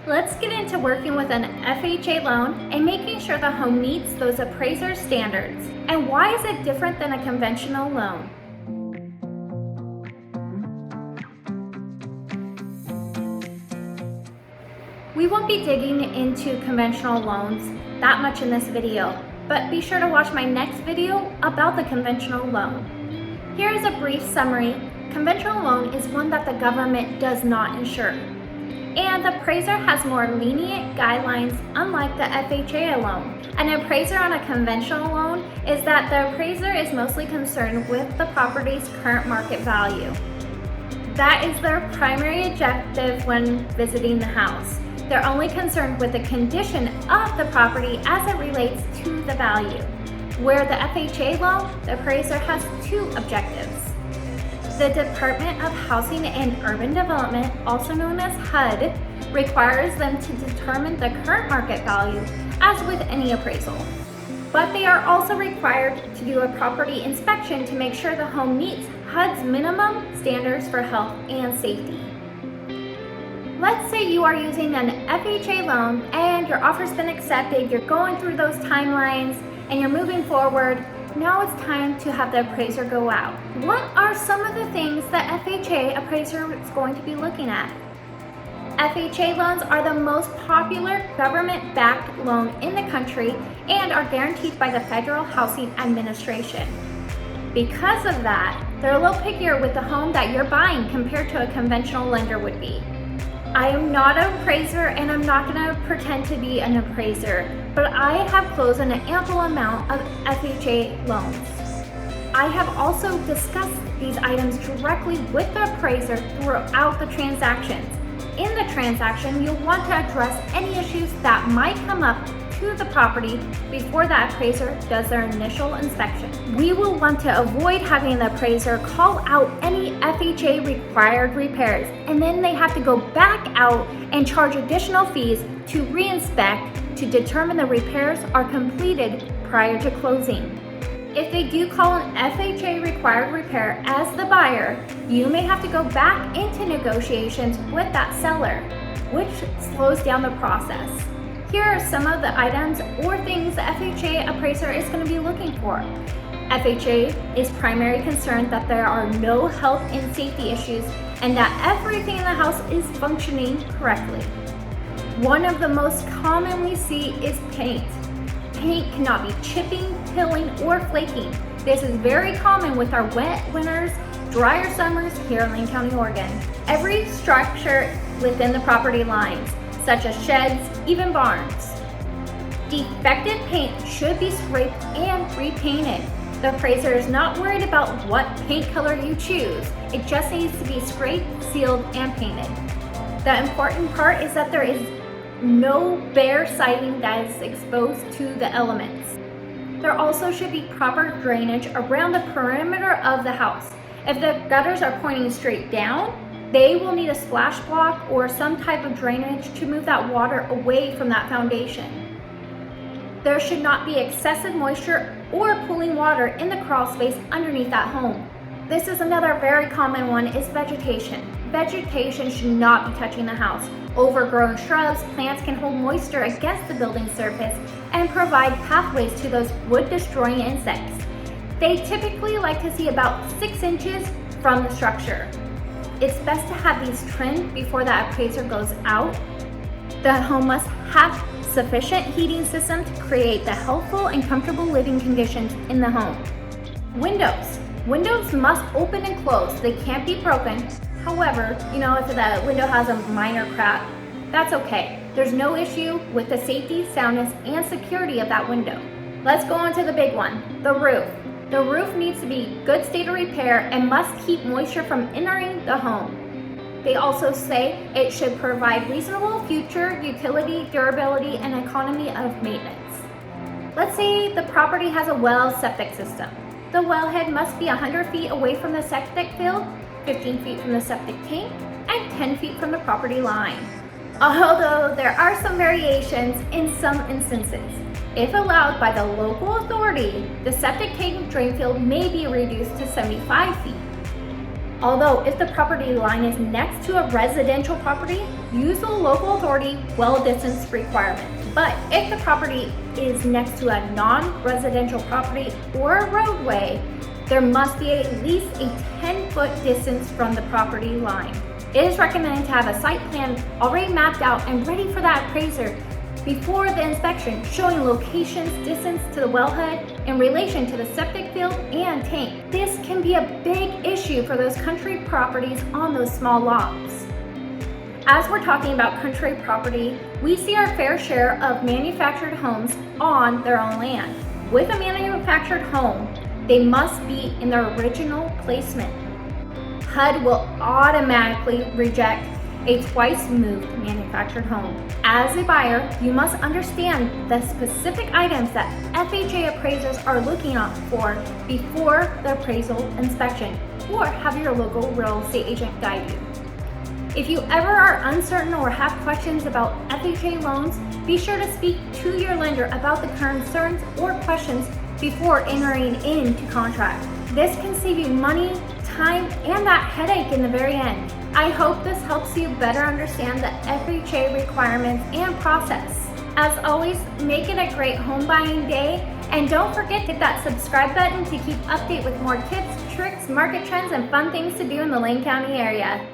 Let's get into working with an FHA loan and making sure the home meets those appraiser standards. And why is it different than a conventional loan? We won't be digging into conventional loans that much in this video, but be sure to watch my next video about the conventional loan. Here is a brief summary. Conventional loan is one that the government does not insure. And the appraiser has more lenient guidelines, unlike the FHA loan. An appraiser on a conventional loan is that the appraiser is mostly concerned with the property's current market value. That is their primary objective when visiting the house. They're only concerned with the condition of the property as it relates to the value. Where the FHA loan, the appraiser has two objectives. The Department of Housing and Urban Development, also known as HUD, requires them to determine the current market value, as with any appraisal. But they are also required to do a property inspection to make sure the home meets HUD's minimum standards for health and safety. Let's say you are using an FHA loan and your offer's been accepted, you're going through those timelines, and you're moving forward. Now it's time to have the appraiser go out. What are some of the things the FHA appraiser is going to be looking at? FHA loans are the most popular government-backed loan in the country and are guaranteed by the Federal Housing Administration. Because of that, they're a little pickier with the home that you're buying compared to a conventional lender would be. I am not an appraiser and I'm not going to pretend to be an appraiser, but I have closed an ample amount of FHA loans. I have also discussed these items directly with the appraiser throughout the transactions. In the transaction, you'll want to address any issues that might come up to the property before the appraiser does their initial inspection. We will want to avoid having the appraiser call out any FHA required repairs, and then they have to go back out and charge additional fees to re-inspect to determine the repairs are completed prior to closing. If they do call an FHA required repair as the buyer, you may have to go back into negotiations with that seller, which slows down the process. Here are some of the items or things the FHA appraiser is going to be looking for. FHA is primarily concerned that there are no health and safety issues and that everything in the house is functioning correctly. One of the most common we see is paint. Paint cannot be chipping, peeling, or flaking. This is very common with our wet winters, drier summers here in Lane County, Oregon. Every structure within the property lines, such as sheds, even barns. Defective paint should be scraped and repainted. The appraiser is not worried about what paint color you choose. It just needs to be scraped, sealed, and painted. The important part is that there is no bare siding that is exposed to the elements. There also should be proper drainage around the perimeter of the house. If the gutters are pointing straight down, they will need a splash block or some type of drainage to move that water away from that foundation. There should not be excessive moisture or pooling water in the crawl space underneath that home. This is another very common one is vegetation. Vegetation should not be touching the house. Overgrown shrubs, plants can hold moisture against the building surface and provide pathways to those wood-destroying insects. They typically like to see about 6 inches from the structure. It's best to have these trimmed before the appraiser goes out. The home must have sufficient heating system to create the healthful and comfortable living conditions in the home. Windows. Windows must open and close. They can't be broken. However, if the window has a minor crack, that's okay. There's no issue with the safety, soundness, and security of that window. Let's go on to the big one, the roof. The roof needs to be good state of repair and must keep moisture from entering the home. They also say it should provide reasonable future utility, durability, and economy of maintenance. Let's say the property has a well septic system. The wellhead must be 100 feet away from the septic field, 15 feet from the septic tank, and 10 feet from the property line. Although there are some variations in some instances. If allowed by the local authority, the septic tank drain field may be reduced to 75 feet. Although if the property line is next to a residential property, use the local authority well distance requirement. But if the property is next to a non-residential property or a roadway, there must be at least a 10-foot distance from the property line. It is recommended to have a site plan already mapped out and ready for that appraiser before the inspection, showing locations, distance to the wellhead in relation to the septic field and tank. This can be a big issue for those country properties on those small lots. As we're talking about country property, we see our fair share of manufactured homes on their own land. With a manufactured home, they must be in their original placement. HUD will automatically reject a twice moved manufactured home. As a buyer, you must understand the specific items that FHA appraisers are looking out for before the appraisal inspection, or have your local real estate agent guide you. If you ever are uncertain or have questions about FHA loans, be sure to speak to your lender about the concerns or questions before entering into contract. This can save you money, time, and that headache in the very end. I hope this helps you better understand the FHA requirements and process. As always, make it a great home buying day, and don't forget to hit that subscribe button to keep updated with more tips, tricks, market trends, and fun things to do in the Lane County area.